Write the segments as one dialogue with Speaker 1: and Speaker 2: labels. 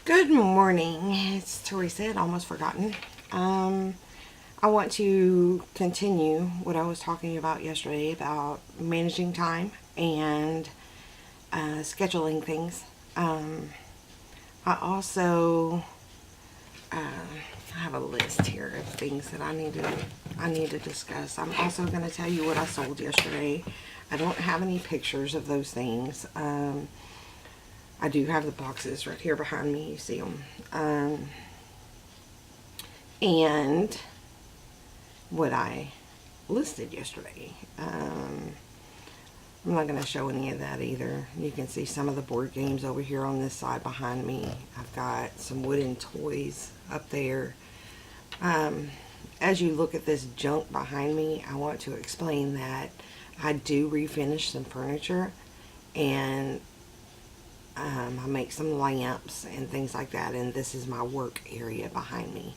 Speaker 1: Good morning. It's Teresa. I'd almost forgotten. I want to continue what I was talking about yesterday about managing time and scheduling things. I also have a list here of things that I need to discuss. I'm also going to tell you what I sold yesterday. I don't have any pictures of those things. I do have the boxes right here behind me. You see them. And what I listed yesterday. I'm not going to show any of that either. You can see some of the board games over here on this side behind me. I've got some wooden toys up there. As you look at this junk behind me, I want to explain that I do refinish some furniture, and I make some lamps and things like that, and this is my work area behind me.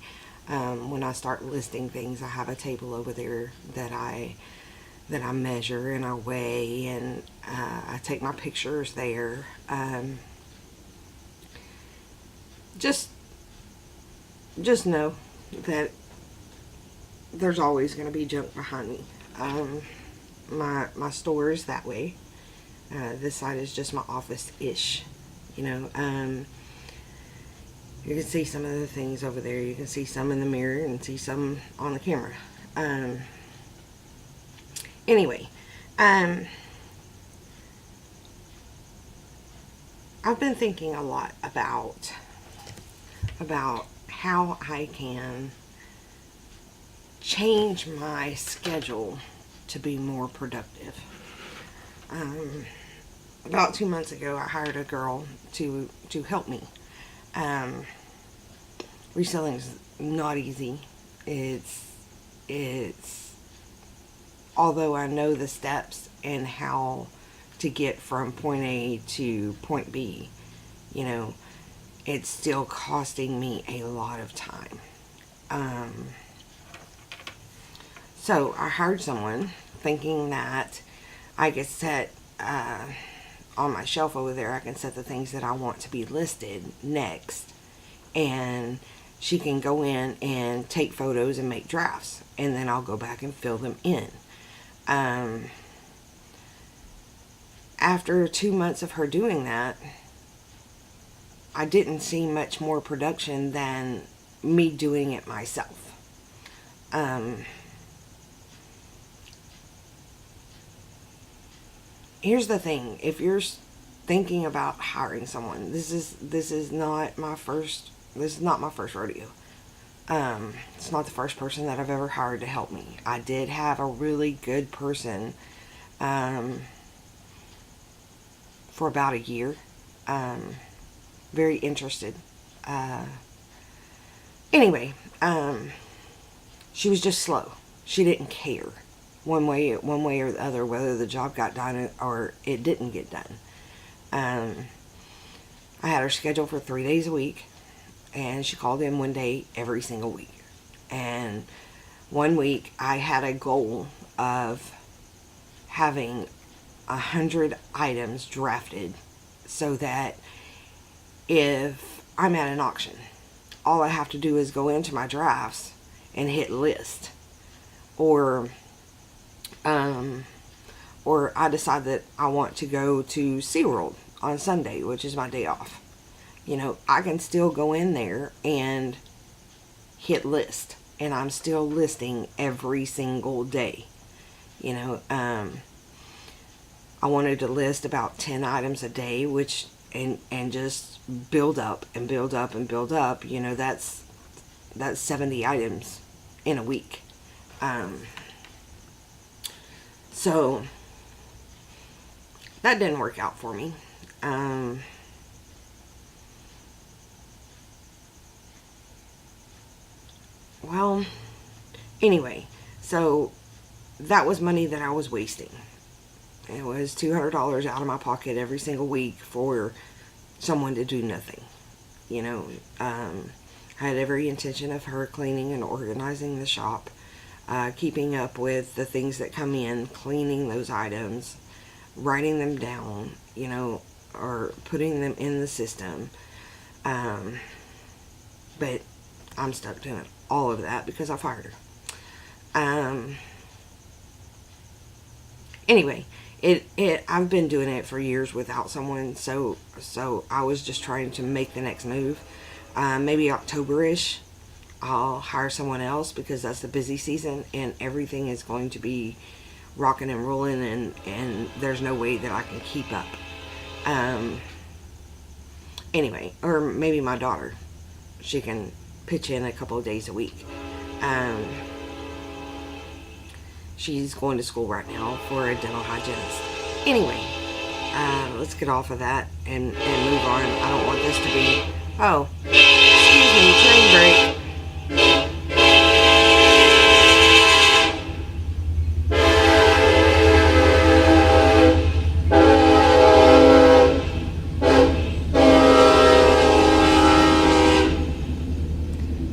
Speaker 1: When I start listing things, I have a table over there that I measure and I weigh, and I take my pictures there. Just know that there's always going to be junk behind me. My store is that way. This side is just my office-ish, you know. You can see some of the things over there. You can see some in the mirror and see some on the camera. Anyway, I've been thinking a lot about how I can change my schedule to be more productive. About 2 months ago, I hired a girl to help me. Reselling is not easy. It's although I know the steps and how to get from point A to point B, you know, it's still costing me a lot of time. So I hired someone thinking that I could set on my shelf over there, I can set the things that I want to be listed next, and she can go in and take photos and make drafts, and then I'll go back and fill them in. After 2 months of her doing that, I didn't see much more production than me doing it myself. Here's the thing: if you're thinking about hiring someone, this is not my first rodeo. It's not the first person that I've ever hired to help me. I did have a really good person for about a year. Very interested. Anyway, she was just slow. She didn't care one way or the other whether the job got done or it didn't get done. I had her scheduled for 3 days a week, and she called in one day every single week. And one week I had a goal of having 100 items drafted, so that if I'm at an auction, all I have to do is go into my drafts and hit list, or I decide that I want to go to SeaWorld on Sunday, which is my day off. You know, I can still go in there and hit list, and I'm still listing every single day. You know, I wanted to list about 10 items a day, which and just build up and build up and build up. You know, that's 70 items in a week. So that didn't work out for me. Well, anyway, so that was money that I was wasting. It was $200 out of my pocket every single week for someone to do nothing. You know, I had every intention of her cleaning and organizing the shop, keeping up with the things that come in, cleaning those items, writing them down, you know, or putting them in the system, But I'm stuck doing all of that because I fired her. Anyway, I've been doing it for years without someone, so I was just trying to make the next move. Maybe October-ish, I'll hire someone else because that's the busy season and everything is going to be rocking and rolling, and there's no way that I can keep up. Anyway, or maybe my daughter, she can pitch in a couple of days a week. She's going to school right now for a dental hygienist. Anyway, let's get off of that and move on. I don't want this to be, oh, excuse me, train break.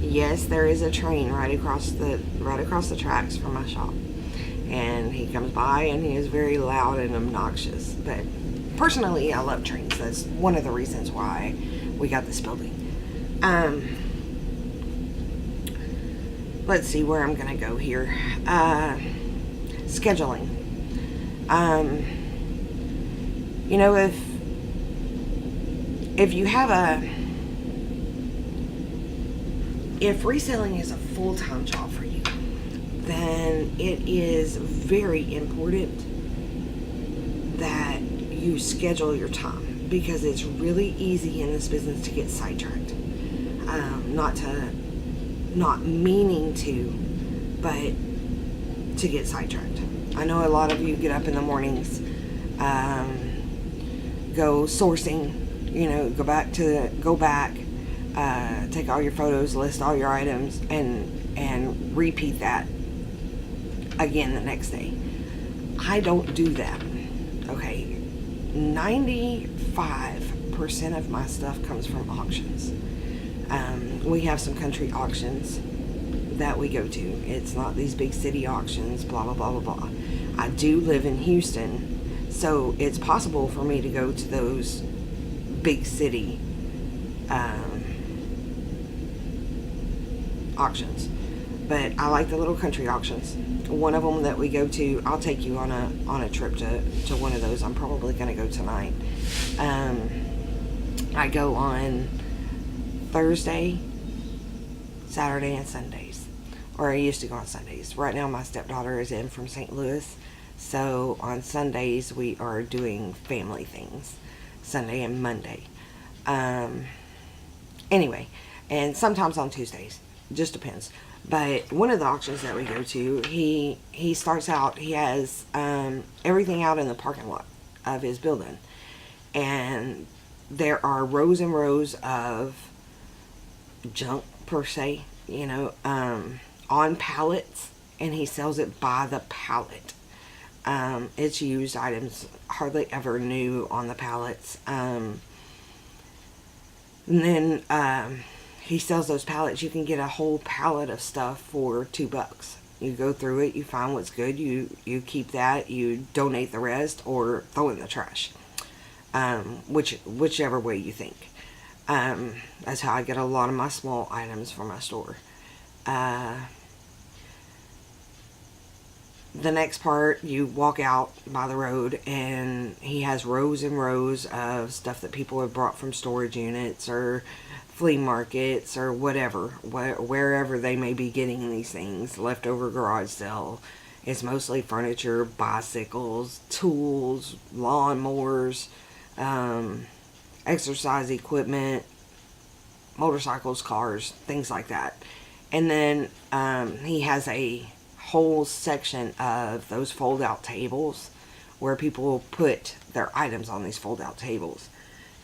Speaker 1: Yes, there is a train right across the tracks from my shop. And he comes by and he is very loud and obnoxious. But personally, I love trains. That's one of the reasons why we got this building. Let's see where I'm gonna go here. Scheduling. You know, if you have if reselling is a full-time job for you, then it is very important that you schedule your time, because it's really easy in this business to get sidetracked. Not meaning to, but to get sidetracked. I know a lot of you get up in the mornings, go sourcing, go back, take all your photos, list all your items, and repeat that again the next day. I don't do that. Okay, 95% of my stuff comes from auctions. We have some country auctions that we go to. It's not these big city auctions, blah, blah, blah, blah, blah. I do live in Houston, so it's possible for me to go to those big city auctions. But I like the little country auctions. One of them that we go to, I'll take you on a trip to one of those. I'm probably going to go tonight. I go on Thursday, Saturday, and Sundays. Or I used to go on Sundays. Right now my stepdaughter is in from St. Louis. So on Sundays we are doing family things. Sunday and Monday. Anyway, and sometimes on Tuesdays. Just depends. But one of the auctions that we go to, he starts out, he has everything out in the parking lot of his building. And there are rows and rows of junk, per se, on pallets, and he sells it by the pallet. It's used items, hardly ever new on the pallets. And then he sells those pallets. You can get a whole pallet of stuff for $2. You go through it, you find what's good, you keep that, you donate the rest, or throw it in the trash. Whichever way you think. That's how I get a lot of my small items for my store. The next part, you walk out by the road and he has rows and rows of stuff that people have brought from storage units or flea markets or whatever, wherever they may be getting these things. Leftover garage sale. It's mostly furniture, bicycles, tools, lawnmowers, exercise equipment, motorcycles, cars, things like that. And then he has a whole section of those fold out tables where people put their items on these fold out tables,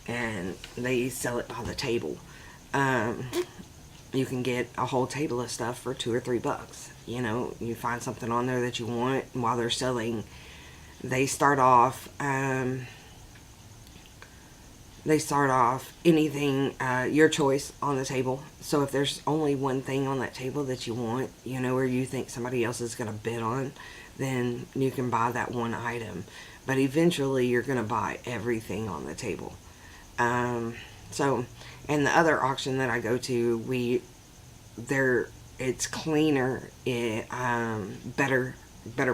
Speaker 1: and they sell it by the table. You can get a whole table of stuff for $2 or $3. You find something on there that you want, and while they're selling, they start off anything, your choice, on the table. So if there's only one thing on that table that you want, or you think somebody else is going to bid on, then you can buy that one item. But eventually you're going to buy everything on the table. So, and the other auction that I go to, it's cleaner, better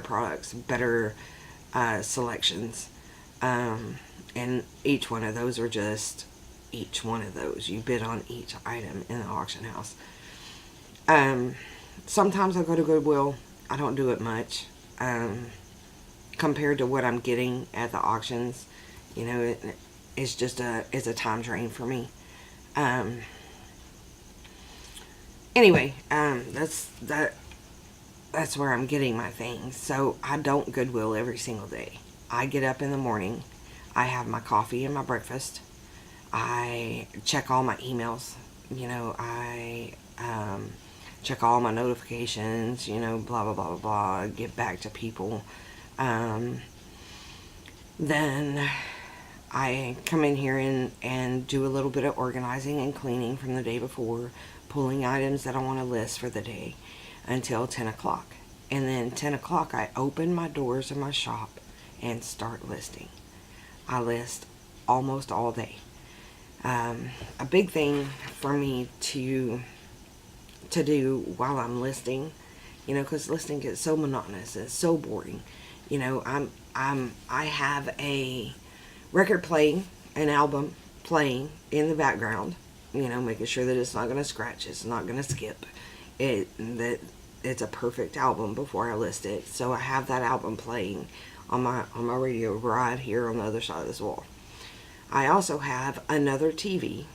Speaker 1: products, better selections, and each one of those are just each one of those. You bid on each item in the auction house. Sometimes I go to Goodwill. I don't do it much. Compared to what I'm getting at the auctions, it's a time drain for me. Anyway, that's where I'm getting my things. So I don't Goodwill every single day. I get up in the morning. I have my coffee and my breakfast. I check all my emails. I check all my notifications. Blah blah blah blah blah. Get back to people. Then I come in here and do a little bit of organizing and cleaning from the day before, pulling items that I want to list for the day until 10 o'clock. And then 10 o'clock, I open my doors of my shop and start listing. I list almost all day. A big thing for me to do while I'm listing, because listing gets so monotonous, it's so boring. I have a record playing, an album playing in the background, making sure that it's not going to scratch, it's not going to skip, that it's a perfect album before I list it. So I have that album playing on my radio right here on the other side of this wall. I also have another TV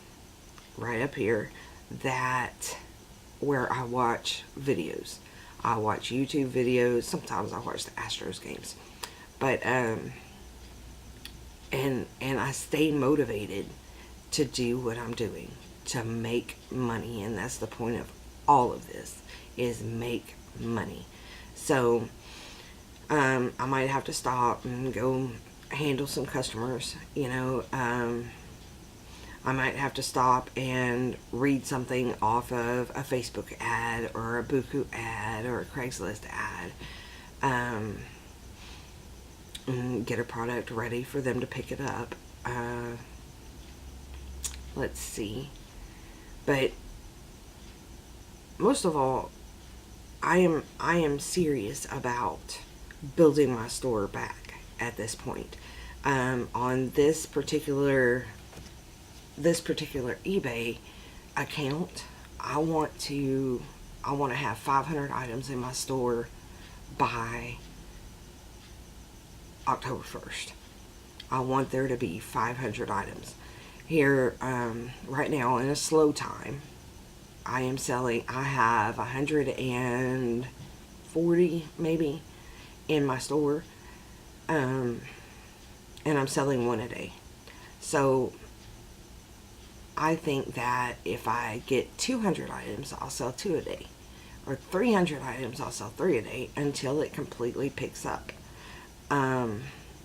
Speaker 1: right up here where I watch videos. I watch YouTube videos. Sometimes I watch the Astros games. But, and I stay motivated to do what I'm doing, to make money. And that's the point of all of this, is make money. So, I might have to stop and go handle some customers, I might have to stop and read something off of a Facebook ad or a Buku ad or a Craigslist ad, and get a product ready for them to pick it up. Let's see. But most of all, I am serious about building my store back at this point. On this particular eBay account, I want to have 500 items in my store by October 1st. I want there to be 500 items. Here, right now, in a slow time, I have 140 maybe in my store, and I'm selling one a day. So I think that if I get 200 items, I'll sell 2 a day, or 300 items, I'll sell 3 a day until it completely picks up.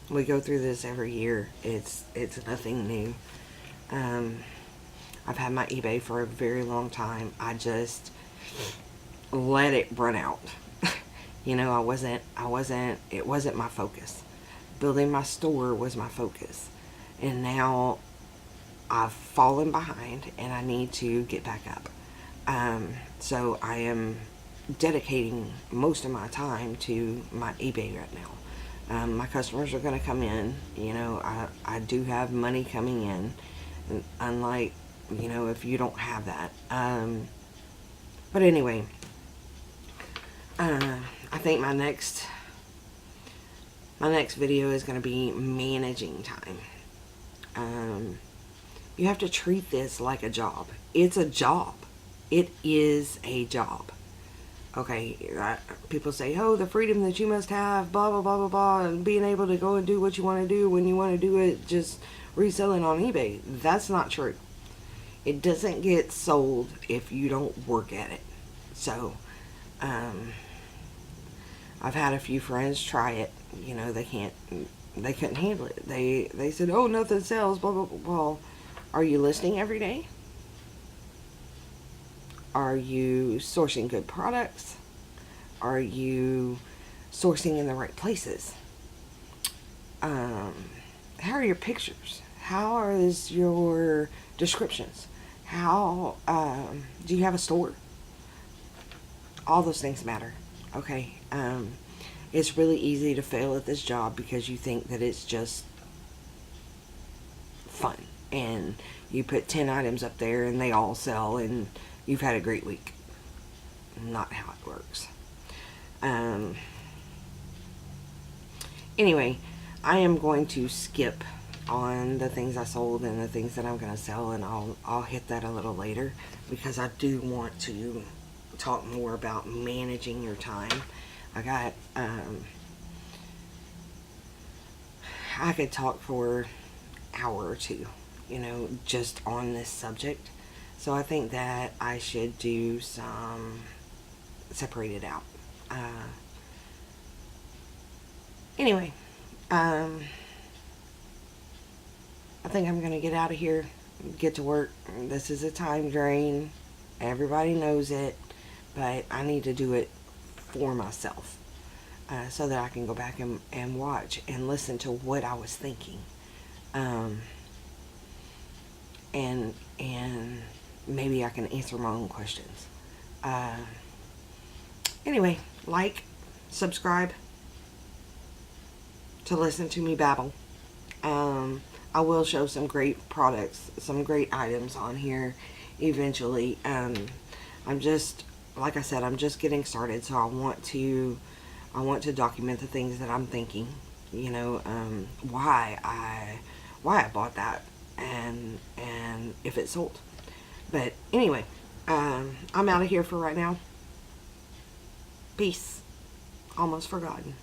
Speaker 1: We go through this every year. It's nothing new. I've had my eBay for a very long time. I just let it run out. It wasn't my focus. Building my store was my focus. And now I've fallen behind and I need to get back up. So I am dedicating most of my time to my eBay right now. My customers are going to come in. I do have money coming in, unlike, if you don't have that. But anyway, I think my next video is going to be managing time. You have to treat this like a job. It's a job. It is a job. Okay, people say, oh, the freedom that you must have, blah, blah, blah, blah, blah, and being able to go and do what you want to do when you want to do it, just reselling on eBay. That's not true. It doesn't get sold if you don't work at it. So, I've had a few friends try it. They couldn't handle it. They said, oh, nothing sells, blah, blah, blah. Well, are you listing every day? Are you sourcing good products? Are you sourcing in the right places? How are your pictures? How is your descriptions? How do you have a store? All those things matter. Okay. It's really easy to fail at this job because you think that it's just fun and you put 10 items up there and they all sell and you've had a great week. Not how it works. Anyway, I am going to skip on the things I sold and the things that I'm going to sell, and I'll hit that a little later because I do want to talk more about managing your time. I could talk for an hour or two, just on this subject. So I think that I should do some separate it out. Anyway, I think I'm going to get out of here, get to work. This is a time drain. Everybody knows it, but I need to do it for myself so that I can go back and watch and listen to what I was thinking. And maybe I can answer my own questions. Anyway, like, subscribe to listen to me babble. I will show some great products, some great items on here eventually. I'm just, like I said, I'm just getting started, so I want to document the things that I'm thinking, why I bought that and if it sold. But anyway, I'm out of here for right now. Peace. Almost forgotten.